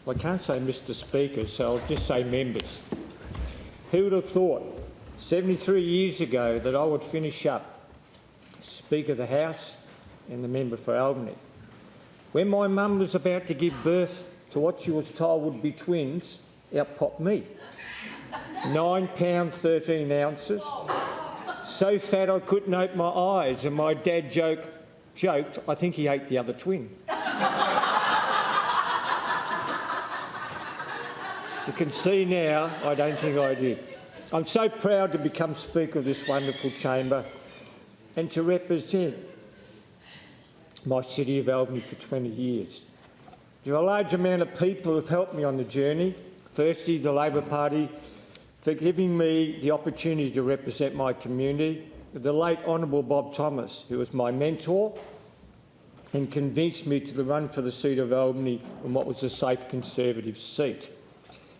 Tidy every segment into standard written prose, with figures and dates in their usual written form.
I can't say Mr Speaker, so I'll just say members. Who would have thought 73 years ago that I would finish up Speaker of the House and the member for Albany? When my mum was about to give birth to what she was told would be twins, out popped me. 9 pounds 13 ounces. So fat I couldn't open my eyes, and my dad joked, I think he ate the other twin. As you can see now, I don't think I did. I'm so proud to become Speaker of this wonderful chamber and to represent my city of Albany for 20 years. There are a large amount of people who have helped me on the journey. Firstly, the Labor Party for giving me the opportunity to represent my community. The late Honourable Bob Thomas, who was my mentor and convinced me to run for the seat of Albany in what was a safe Conservative seat.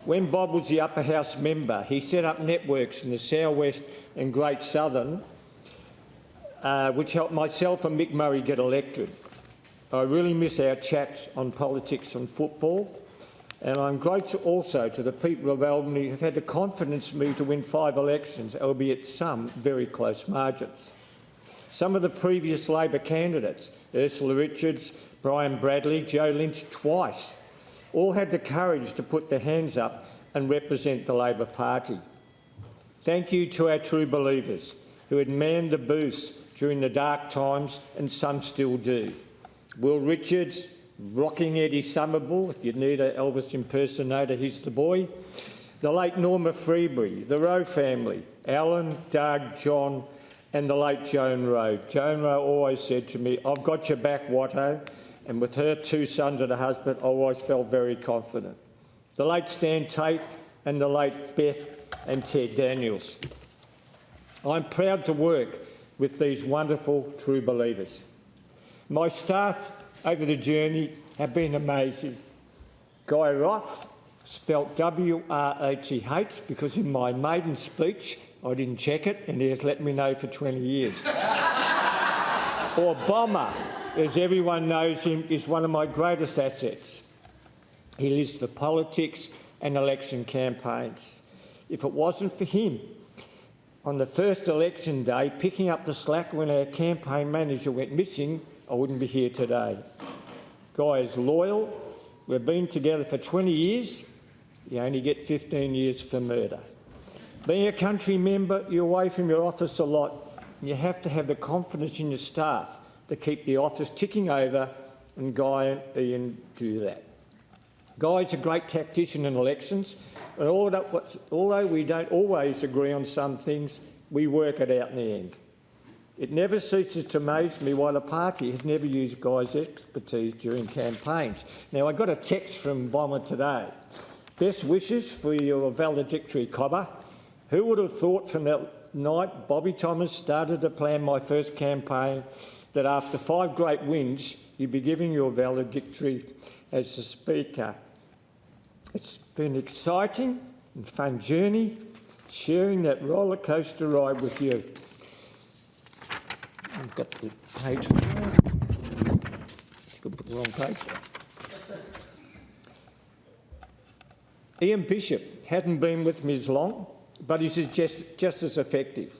When Bob was the upper house member, he set up networks in the South West and Great Southern, which helped myself and Mick Murray get elected. I really miss our chats on politics and football, and I'm grateful also to the people of Albany who have had the confidence in me to win 5 elections, albeit some very close margins. Some of the previous Labor candidates, Ursula Richards, Brian Bradley, Joe Lynch twice, all had the courage to put their hands up and represent the Labor Party. Thank you to our true believers who had manned the booths during the dark times, and some still do. Will Richards, Rocking Eddie Summerbull, if you need an Elvis impersonator, he's the boy. The late Norma Freebury, the Rowe family, Alan, Doug, John, and the late Joan Rowe. Joan Rowe always said to me, I've got your back, Watto, and with her 2 sons and a husband, I always felt very confident. The late Stan Tate and the late Beth and Ted Daniels. I'm proud to work with these wonderful true believers. My staff over the journey have been amazing. Guy Roth, spelt W-R-O-T-H, because in my maiden speech I didn't check it and he has let me know for 20 years. Or Bomber, as everyone knows him, is one of my greatest assets. He lives for politics and election campaigns. If it wasn't for him, on the first election day, picking up the slack when our campaign manager went missing, I wouldn't be here today. Guy is loyal. We've been together for 20 years. You only get 15 years for murder. Being a country member, you're away from your office a lot, and you have to have the confidence in your staff to keep the office ticking over, and Guy and Ian do that. Guy's a great tactician in elections, and although we don't always agree on some things, we work it out in the end. It never ceases to amaze me why the party has never used Guy's expertise during campaigns. Now, I got a text from Bomber today. Best wishes for your valedictory, Cobber. Who would have thought from that night Bobby Thomas started to plan my first campaign that after 5 great wins, you'd be giving your valedictory as the Speaker. It's been an exciting and fun journey, sharing that roller coaster ride with you. I've got the page wrong. I could put the wrong page there. Ian Bishop hadn't been with me as long, but he's just as effective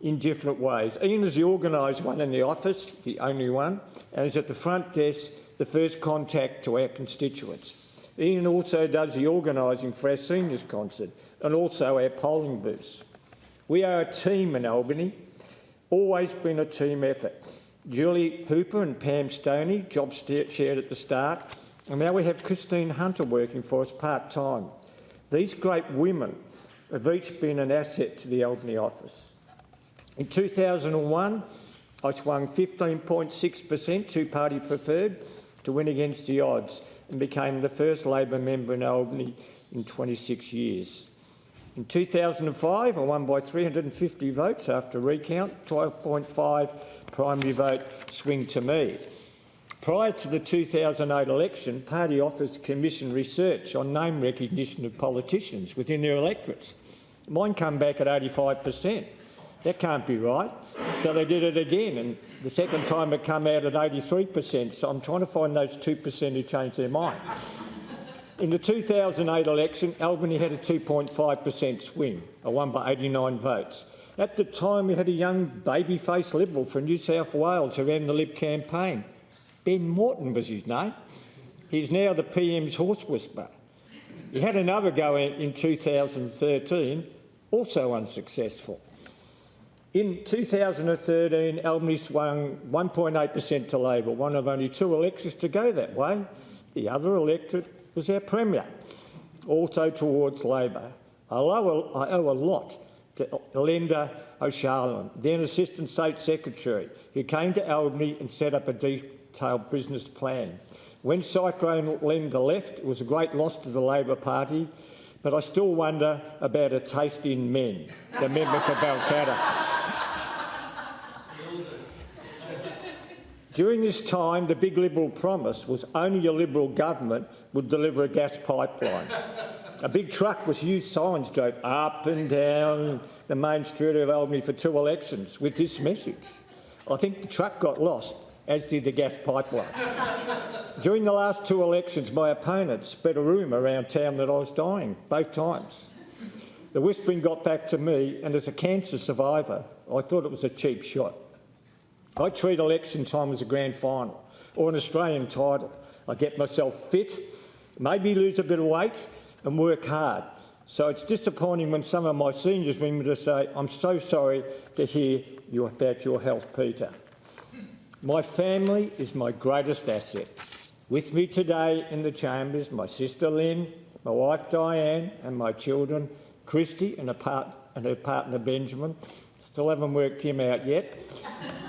in different ways. Ian is the organised one in the office, the only one, and is at the front desk, the first contact to our constituents. Ian also does the organising for our seniors concert and also our polling booths. We are a team in Albany, always been a team effort. Julie Hooper and Pam Stoney, jobs shared at the start, and now we have Christine Hunter working for us part-time. These great women have each been an asset to the Albany office. In 2001, I swung 15.6% two-party preferred to win against the odds and became the first Labor member in Albany in 26 years. In 2005, I won by 350 votes after recount, 12.5 primary vote swing to me. Prior to the 2008 election, party office commissioned research on name recognition of politicians within their electorates. Mine come back at 85%. That can't be right. So they did it again, and the second time it came out at 83%. So I'm trying to find those 2% who changed their mind. In the 2008 election, Albany had a 2.5% swing. I won by 89 votes. At the time, we had a young baby-faced Liberal from New South Wales who ran the Lib campaign. Ben Morton was his name. He's now the PM's horse whisperer. He had another go in 2013, also unsuccessful. In 2013, Albany swung 1.8% to Labor, one of only 2 elections to go that way. The other electorate was our Premier, also towards Labor. I owe a lot to Linda O'Shalin, then Assistant State Secretary, who came to Albany and set up a detailed business plan. When Cyclone Linda left, it was a great loss to the Labor Party, but I still wonder about a taste in men, the member for Balcatta. During this time, the big Liberal promise was only a Liberal government would deliver a gas pipeline. A big truck with huge signs drove up and down the main street of Albany for 2 elections with this message. I think the truck got lost, as did the gas pipeline. During the last 2 elections, my opponents spread a rumour around town that I was dying, both times. The whispering got back to me, and as a cancer survivor, I thought it was a cheap shot. I treat election time as a grand final or an Australian title. I get myself fit, maybe lose a bit of weight and work hard. So it's disappointing when some of my seniors ring me to say, I'm so sorry to hear about your health, Peter. My family is my greatest asset. With me today in the chambers, my sister Lynn, my wife Diane and my children, Christy and her partner Benjamin. Still haven't worked him out yet.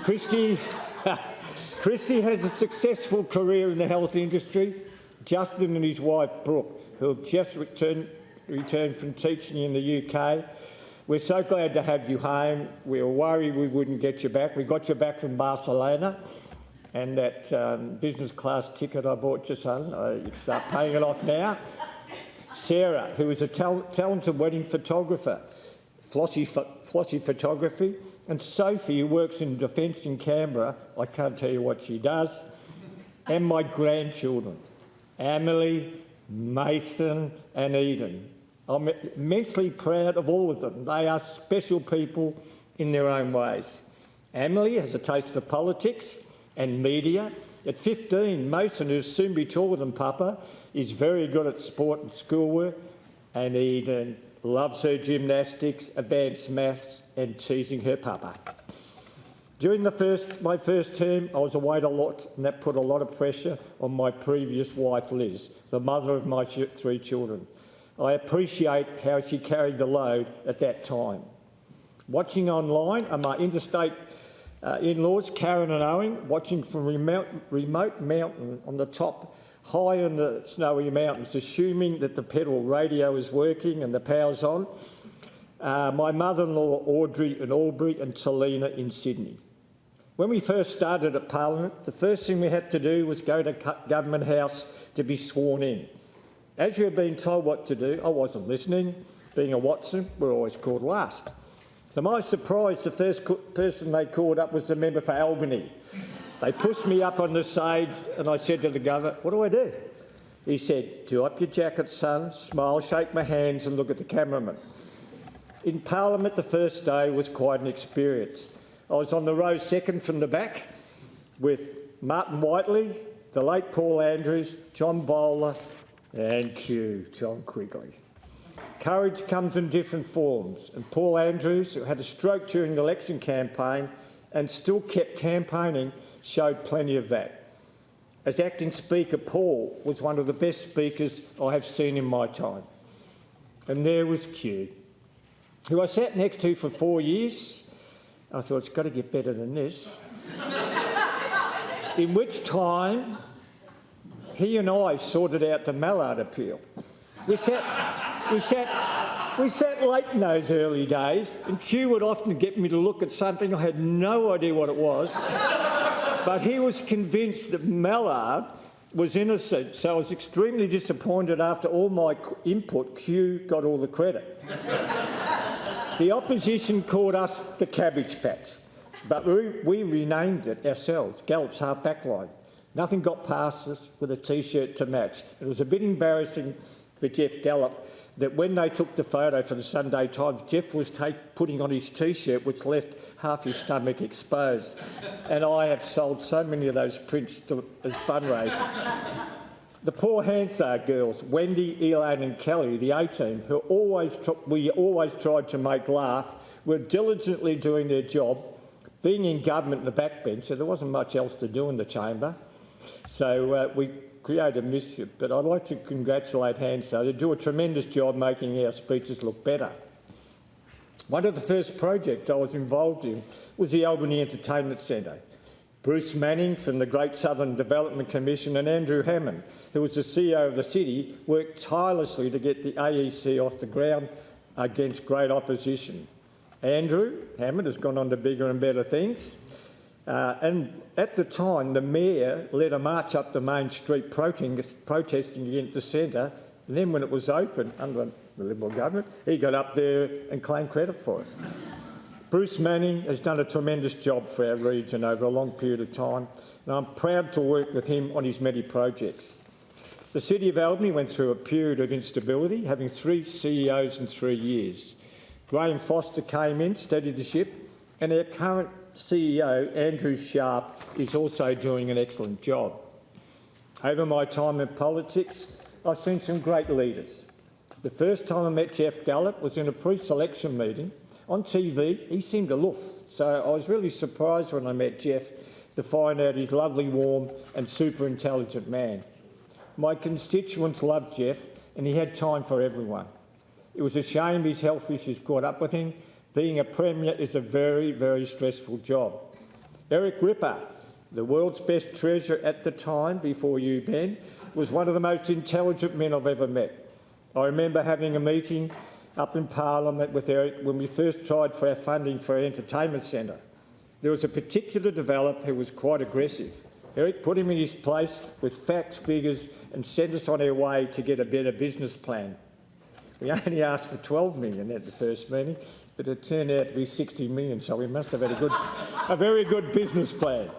Christy has a successful career in the health industry. Justin and his wife Brooke, who have just returned from teaching in the UK. We're so glad to have you home. We were worried we wouldn't get you back. We got you back from Barcelona, and that business class ticket I bought your son, you can start paying it off now. Sarah, who is a talented wedding photographer, Flossie Photography, and Sophie, who works in defence in Canberra. I can't tell you what she does. And my grandchildren, Emily, Mason and Eden. I'm immensely proud of all of them. They are special people in their own ways. Emily has a taste for politics and media. At 15, Mason, who's soon be taller than Papa, is very good at sport and schoolwork. And Eden loves her gymnastics, advanced maths and teasing her Papa. During my first term, I was away a lot, and that put a lot of pressure on my previous wife, Liz, the mother of my 3 children. I appreciate how she carried the load at that time. Watching online are my interstate in-laws, Karen and Owen, watching from remote mountain on the top, high in the snowy mountains, assuming that the pedal radio is working and the power's on. My mother-in-law, Audrey in Albury, and Talina in Sydney. When we first started at Parliament, the first thing we had to do was go to Government House to be sworn in. As you were being told what to do, I wasn't listening. Being a Watson, we're always called last. To my surprise, the first person they called up was the member for Albany. They pushed me up on the stage and I said to the governor, what do I do? He said, do up your jacket, son, smile, shake my hands and look at the cameraman. In Parliament, the first day was quite an experience. I was on the row second from the back with Martin Whiteley, the late Paul Andrews, John Bowler and John Quigley. Courage comes in different forms, and Paul Andrews, who had a stroke during the election campaign and still kept campaigning, showed plenty of that. As acting Speaker, Paul was one of the best speakers I have seen in my time. And there was Q, who I sat next to for 4 years. I thought, it's got to get better than this. In which time, he and I sorted out the Mallard appeal. We sat late in those early days, and Q would often get me to look at something. I had no idea what it was, but he was convinced that Mallard was innocent, so I was extremely disappointed. After all my input, Q got all the credit. The opposition called us the Cabbage Patch, but we renamed it ourselves, Gallup's Half-Back Line. Nothing got past us with a T-shirt to match. It was a bit embarrassing for Jeff Gallop that when they took the photo for the Sunday Times, Jeff was putting on his T-shirt, which left half his stomach exposed. And I have sold so many of those prints as fundraisers. The poor Hansard girls, Wendy, Elaine and Kelly, the A-team, who we always tried to make laugh, were diligently doing their job, being in government in the backbench, so there wasn't much else to do in the chamber. So we created mischief, but I'd like to congratulate Hansard. They do a tremendous job making our speeches look better. One of the first projects I was involved in was the Albany Entertainment Centre. Bruce Manning from the Great Southern Development Commission and Andrew Hammond, who was the CEO of the city, worked tirelessly to get the AEC off the ground against great opposition. Andrew Hammond has gone on to bigger and better things. And at the time, the Mayor led a march up the main street protesting against the centre. And then when it was open under the Liberal government, he got up there and claimed credit for it. Bruce Manning has done a tremendous job for our region over a long period of time, and I'm proud to work with him on his many projects. The City of Albany went through a period of instability, having 3 CEOs in 3 years. Graham Foster came in, steadied the ship, and our current CEO, Andrew Sharp, is also doing an excellent job. Over my time in politics, I've seen some great leaders. The first time I met Jeff Gallop was in a pre-selection meeting. On TV, he seemed aloof, so I was really surprised when I met Jeff to find out he's a lovely, warm and super intelligent man. My constituents loved Jeff and he had time for everyone. It was a shame his health issues caught up with him. Being a Premier is a very, very stressful job. Eric Ripper, the world's best treasurer at the time, before you, Ben, was one of the most intelligent men I've ever met. I remember having a meeting up in Parliament with Eric when we first tried for our funding for our entertainment centre. There was a particular developer who was quite aggressive. Eric put him in his place with facts, figures and sent us on our way to get a better business plan. We only asked for 12 million at the first meeting, but it turned out to be 60 million, so we must have had a very good business plan.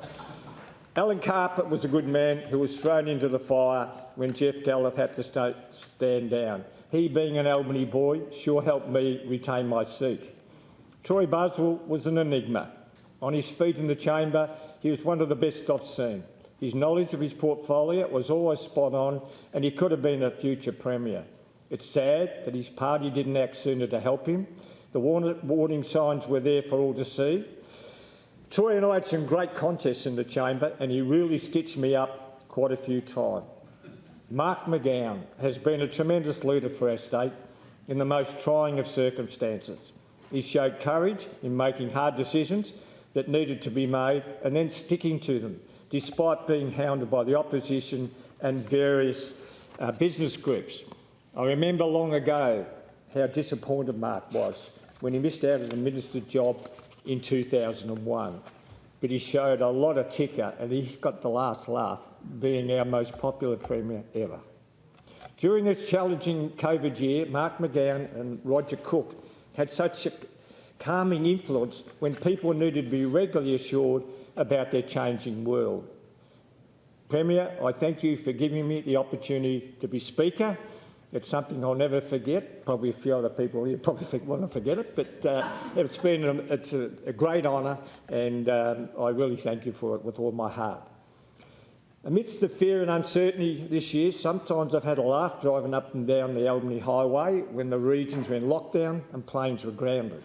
Alan Carpet was a good man who was thrown into the fire when Jeff Gallop had to stand down. He, being an Albany boy, sure helped me retain my seat. Troy Buswell was an enigma. On his feet in the chamber, he was one of the best I've seen. His knowledge of his portfolio was always spot on, and he could have been a future Premier. It's sad that his party didn't act sooner to help him. The warning signs were there for all to see. Troy and I had some great contests in the chamber, and he really stitched me up quite a few times. Mark McGowan has been a tremendous leader for our state in the most trying of circumstances. He showed courage in making hard decisions that needed to be made and then sticking to them, despite being hounded by the opposition and various business groups. I remember long ago how disappointed Mark was when he missed out on the minister's job in 2001. But he showed a lot of ticker and he's got the last laugh, being our most popular Premier ever. During this challenging COVID year, Mark McGowan and Roger Cook had such a calming influence when people needed to be regularly assured about their changing world. Premier, I thank you for giving me the opportunity to be Speaker. It's something I'll never forget. Probably a few other people here probably want to forget it, but it's a great honour, and I really thank you for it with all my heart. Amidst the fear and uncertainty this year, sometimes I've had a laugh driving up and down the Albany Highway when the regions were in lockdown and planes were grounded.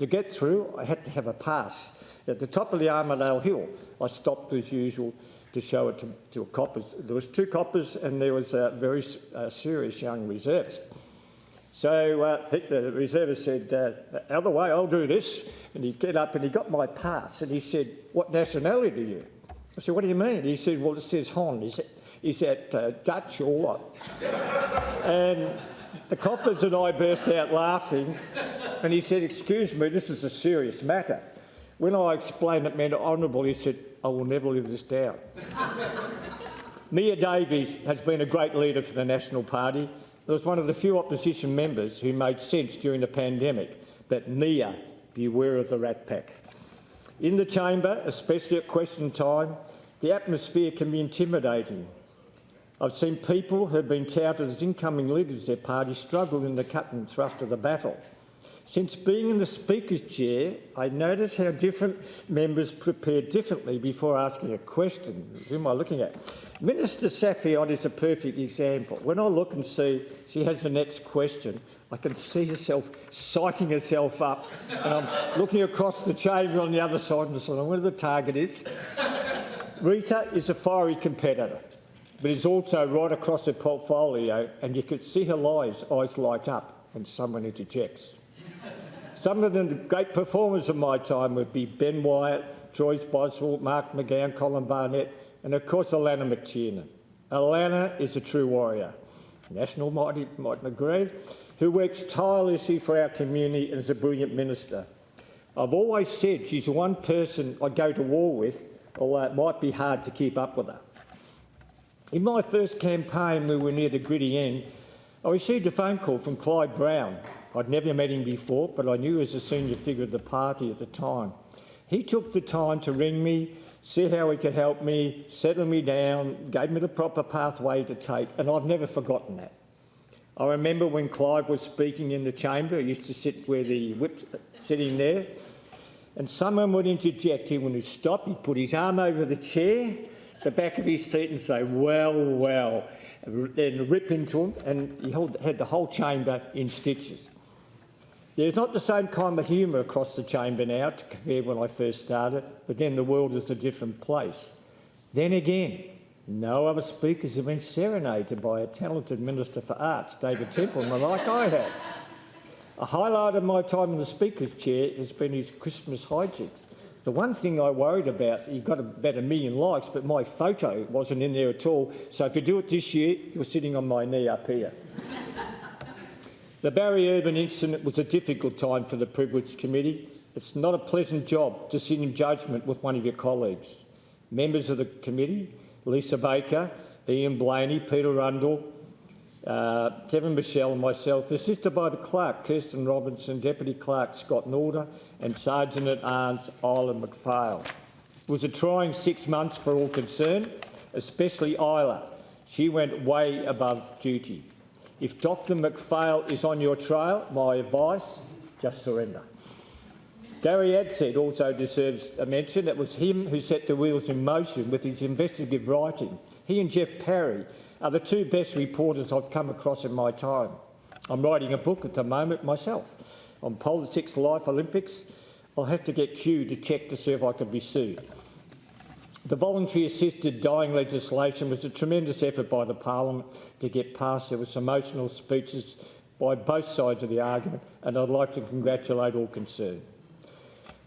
To get through, I had to have a pass. At the top of the Armadale Hill, I stopped as usual to show it to coppers. There was 2 coppers and there was a very serious young reservist. So the reservist said, out of the way, I'll do this. And he get up and he got my pass and he said, what nationality are you? I said, what do you mean? He said, well, it says Hon. Is that Dutch or what? And the coppers and I burst out laughing and he said, excuse me, this is a serious matter. When I explained it meant honourable, he said, I will never live this down. Mia Davies has been a great leader for the National Party. It was one of the few opposition members who made sense during the pandemic. But Mia, beware of the rat pack. In the chamber, especially at question time, The atmosphere can be intimidating. I've seen people who have been touted as incoming leaders of their party struggle in the cut and thrust of the battle. Since being in the Speaker's chair, I notice how different members prepare differently before asking a question. Who am I looking at? Minister Safiot is a perfect example. When I look and see she has the next question, I can see herself psyching herself up, and I'm looking across the chamber on the other side and deciding where the target is. Rita is a fiery competitor, but is also right across her portfolio, and you can see her eyes light up when someone interjects. Some of the great performers of my time would be Ben Wyatt, Joyce Boswell, Mark McGowan, Colin Barnett, and of course Alana McTiernan. Alana is a true warrior. National mightn't agree, who works tirelessly for our community and is a brilliant minister. I've always said she's the one person I go to war with, although it might be hard to keep up with her. In my first campaign, we were near the gritty end, I received a phone call from Clyde Brown. I'd never met him before, but I knew he was a senior figure of the party at the time. He took the time to ring me, see how he could help me, settle me down, gave me the proper pathway to take, and I've never forgotten that. I remember when Clive was speaking in the chamber, he used to sit where the whip's sitting there, and someone would interject. He wouldn't stop, he'd put his arm over the chair, the back of his seat, and say, well, then rip into him, and he had the whole chamber in stitches. There's not the same kind of humour across the chamber now to compare when I first started, but then the world is a different place. Then again, no other speakers have been serenaded by a talented Minister for Arts, David Templeman, like I have. A highlight of my time in the Speaker's chair has been his Christmas hijinks. The one thing I worried about, he got about 1 million likes, but my photo wasn't in there at all, so if you do it this year, you're sitting on my knee up here. The Barry Urban incident was a difficult time for the Privilege Committee. It's not a pleasant job to sit in judgment with one of your colleagues. Members of the committee, Lisa Baker, Ian Blaney, Peter Rundle, Kevin Michelle and myself, assisted by the clerk, Kirsten Robinson, Deputy Clerk Scott Norder and Sergeant-at-Arms Isla McPhail. It was a trying 6 months for all concerned, especially Isla. She went way above duty. If Dr McPhail is on your trail, my advice, just surrender. Gary Adsett also deserves a mention. It was him who set the wheels in motion with his investigative writing. He and Jeff Parry are the two best reporters I've come across in my time. I'm writing a book at the moment myself on politics, life, Olympics. I'll have to get Q to check to see if I can be sued. The voluntary assisted dying legislation was a tremendous effort by the Parliament to get passed. There were some emotional speeches by both sides of the argument, and I'd like to congratulate all concerned.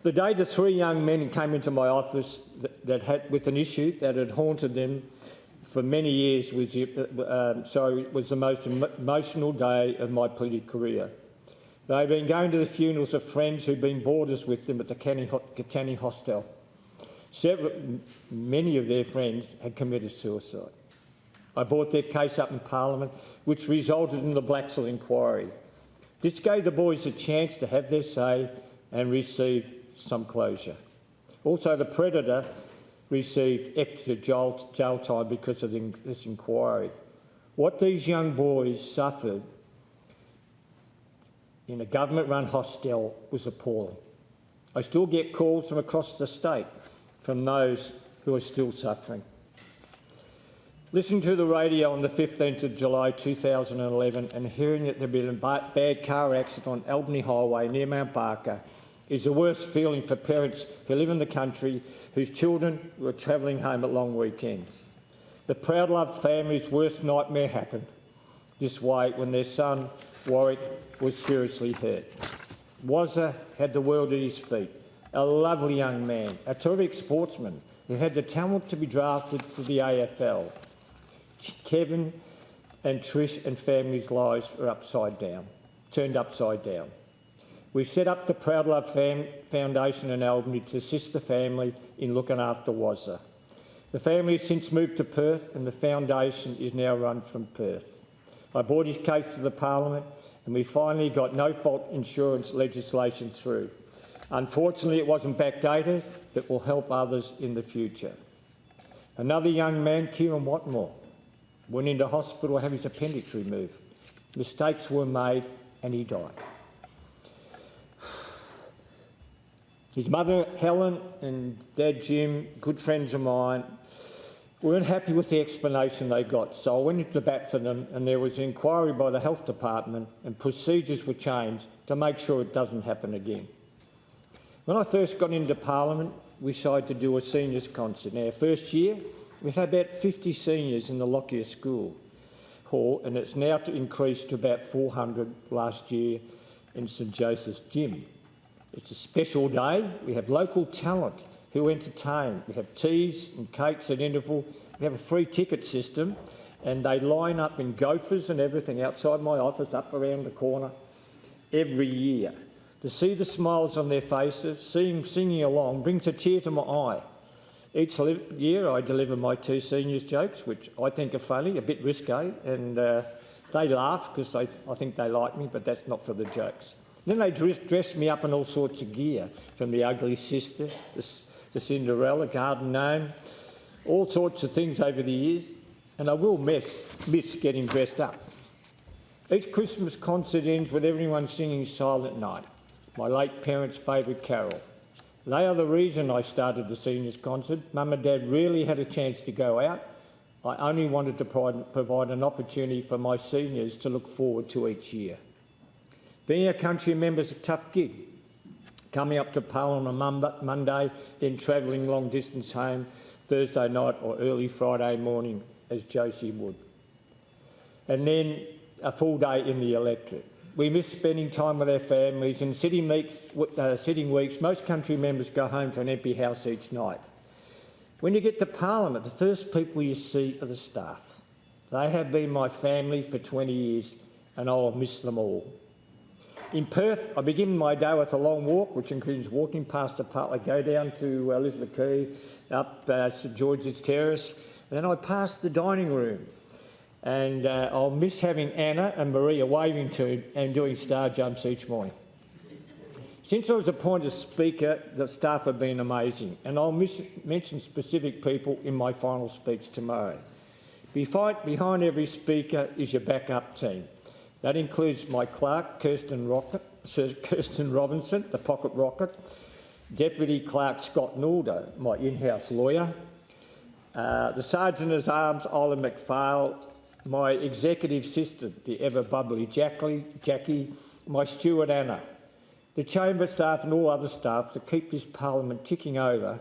The day the 3 young men came into my office with an issue that had haunted them for many years was the most emotional day of my political career. They'd been going to the funerals of friends who'd been boarders with them at the Catani hostel. Many of their friends had committed suicide. I brought their case up in Parliament, which resulted in the Blaxall inquiry. This gave the boys a chance to have their say and receive some closure. Also, the predator received extra jail time because of this inquiry. What these young boys suffered in a government-run hostel was appalling. I still get calls from across the state from those who are still suffering. Listening to the radio on the 15th of July 2011 and hearing that there had been a bad car accident on Albany Highway near Mount Barker is the worst feeling for parents who live in the country whose children were travelling home at long weekends. The Proud Love family's worst nightmare happened this way when their son, Warwick, was seriously hurt. Wazza had the world at his feet. A lovely young man, a terrific sportsman who had the talent to be drafted for the AFL. Kevin and Trish and family's lives were turned upside down. We set up the Proud Love Foundation in Albany to assist the family in looking after Wazza. The family has since moved to Perth and the foundation is now run from Perth. I brought his case to the Parliament and we finally got no-fault insurance legislation through. Unfortunately, it wasn't backdated, but will help others in the future. Another young man, Kieran Watmore, went into hospital to have his appendix removed. Mistakes were made and he died. His mother, Helen, and Dad, Jim, good friends of mine, weren't happy with the explanation they got, so I went into bat for them, and there was an inquiry by the health department and procedures were changed to make sure it doesn't happen again. When I first got into Parliament, we decided to do a seniors concert. Now, first year, we had about 50 seniors in the Lockyer School Hall, and it's now increased to about 400 last year in St Joseph's Gym. It's a special day. We have local talent who entertain. We have teas and cakes at interval. We have a free ticket system, and they line up in gophers and everything outside my office, up around the corner, every year. To see the smiles on their faces, see them singing along, brings a tear to my eye. Each year I deliver my 2 seniors jokes, which I think are funny, a bit risque, and they laugh because I think they like me, but that's not for the jokes. Then they dress me up in all sorts of gear, from the ugly sister, the Cinderella, garden gnome, all sorts of things over the years, and I will miss getting dressed up. Each Christmas concert ends with everyone singing Silent Night, my late parents' favourite carol. They are the reason I started the seniors concert. Mum and Dad rarely had a chance to go out. I only wanted to provide an opportunity for my seniors to look forward to each year. Being a country member is a tough gig. Coming up to Parliament on Monday, then travelling long distance home Thursday night or early Friday morning, as Josie would. And then a full day in the electorate. We miss spending time with our families. In sitting weeks, most country members go home to an empty house each night. When you get to Parliament, the first people you see are the staff. They have been my family for 20 years and I will miss them all. In Perth, I begin my day with a long walk, which includes walking past the park. I go down to Elizabeth Quay, up St George's Terrace, and then I pass the dining room. And I'll miss having Anna and Maria waving to and doing star jumps each morning. Since I was appointed Speaker, the staff have been amazing, and I'll mention specific people in my final speech tomorrow. Behind every Speaker is your backup team. That includes my clerk, Kirsten Robinson, the pocket rocket, Deputy Clerk Scott Naldo, my in-house lawyer, the Sergeant-at-Arms, Ola McPhail, my executive assistant, the ever-bubbly Jackie, my steward Anna, the chamber staff and all other staff that keep this Parliament ticking over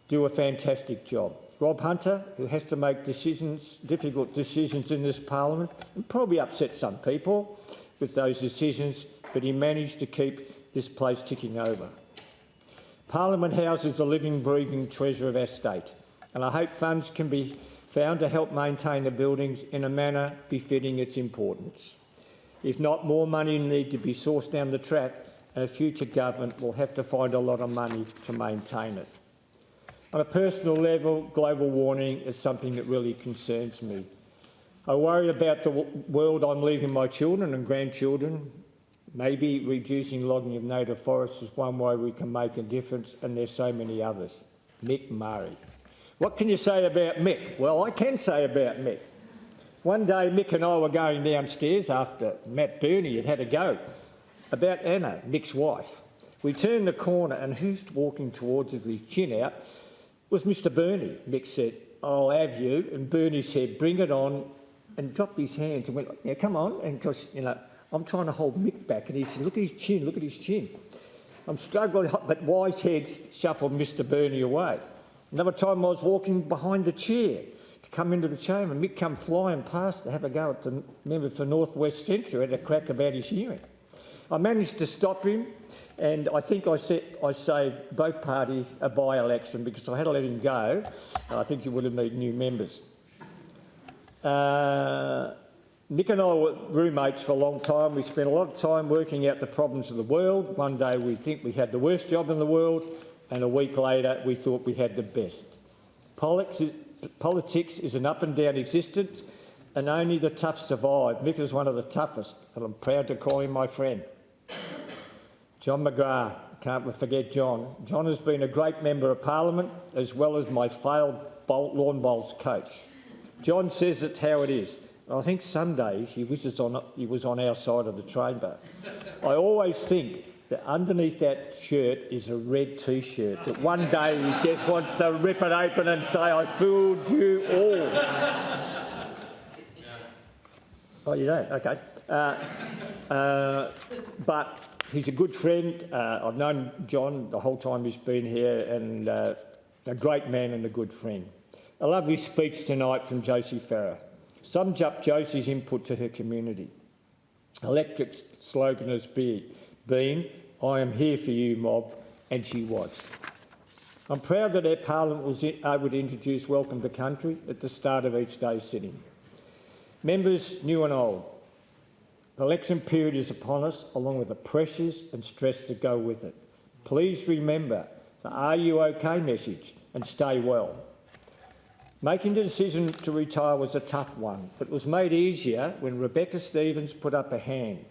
do a fantastic job. Rob Hunter, who has to make difficult decisions in this Parliament, and probably upset some people with those decisions, but he managed to keep this place ticking over. Parliament houses the living, breathing treasure of our state, and I hope funds can be found to help maintain the buildings in a manner befitting its importance. If not, more money need to be sourced down the track, and a future government will have to find a lot of money to maintain it. On a personal level, global warming is something that really concerns me. I worry about the world I'm leaving my children and grandchildren. Maybe reducing logging of native forests is one way we can make a difference, and there's so many others. Mick Murray. What can you say about Mick? Well, I can say about Mick. One day, Mick and I were going downstairs after Matt Burney had a go about Anna, Mick's wife. We turned the corner, and who's walking towards us with his chin out was Mr Burney. Mick said, "I'll have you," and Burney said, "Bring it on," and dropped his hands and went, "Yeah, come on," and because, I'm trying to hold Mick back, and he said, "Look at his chin, look at his chin." I'm struggling, but wise heads shuffled Mr Burney away. Another time I was walking behind the chair to come into the chamber, and Mick come flying past to have a go at the member for North West Central, had a crack about his hearing. I managed to stop him, and I think I saved both parties a by-election because if I had to let him go, I think you would have needed new members. Mick and I were roommates for a long time. We spent a lot of time working out the problems of the world. One day we think we had the worst job in the world, and a week later we thought we had the best. Politics is an up and down existence, and only the tough survive. Mick is one of the toughest, and I'm proud to call him my friend. John McGrath, can't forget John. John has been a great member of Parliament, as well as my failed lawn bowls coach. John says it's how it is. I think some days he wishes he was on our side of the chamber. I always think that underneath that shirt is a red T-shirt, that one day he just wants to rip it open and say, I fooled you all. Oh, you don't? Okay. But he's a good friend. I've known John the whole time he's been here, and a great man and a good friend. A lovely speech tonight from Josie Farrer. Sums up Josie's input to her community. Electric slogan has been, I am here for you, mob, and she was. I'm proud that our Parliament was able to introduce Welcome to Country at the start of each day's sitting. Members, new and old, the election period is upon us, along with the pressures and stress that go with it. Please remember the Are You OK message and stay well. Making the decision to retire was a tough one, but it was made easier when Rebecca Stevens put up a hand.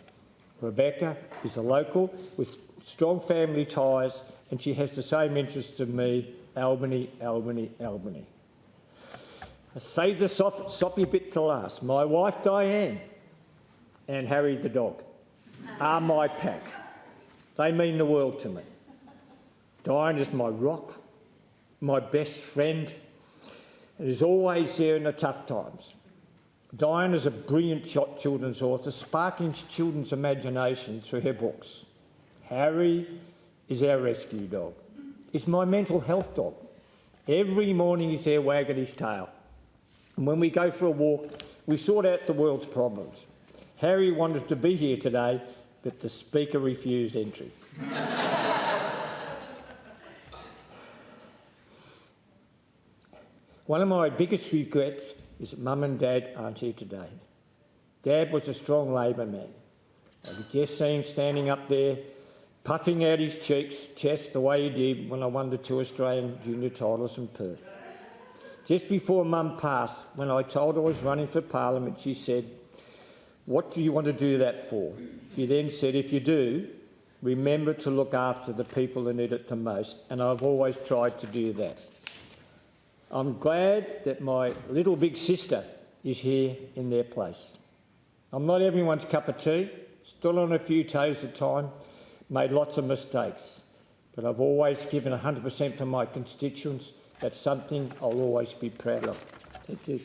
Rebecca is a local with strong family ties, and she has the same interests as me, Albany, Albany, Albany. I saved the soppy bit to last. My wife Diane and Harry the dog are my pack. They mean the world to me. Diane is my rock, my best friend, and is always there in the tough times. Diane is a brilliant children's author, sparking children's imagination through her books. Harry is our rescue dog. He's my mental health dog. Every morning he's there wagging his tail. And when we go for a walk, we sort out the world's problems. Harry wanted to be here today, but the Speaker refused entry. One of my biggest regrets is that Mum and Dad aren't here today. Dad was a strong Labor man. I could just see him standing up there, puffing out his chest the way he did when I won the 2 Australian junior titles in Perth. Just before Mum passed, when I told her I was running for Parliament, she said, "What do you want to do that for?" She then said, "If you do, remember to look after the people who need it the most," and I've always tried to do that. I'm glad that my little big sister is here in their place. I'm not everyone's cup of tea, still on a few toes at a time, made lots of mistakes, but I've always given 100% for my constituents. That's something I'll always be proud of. Thank you.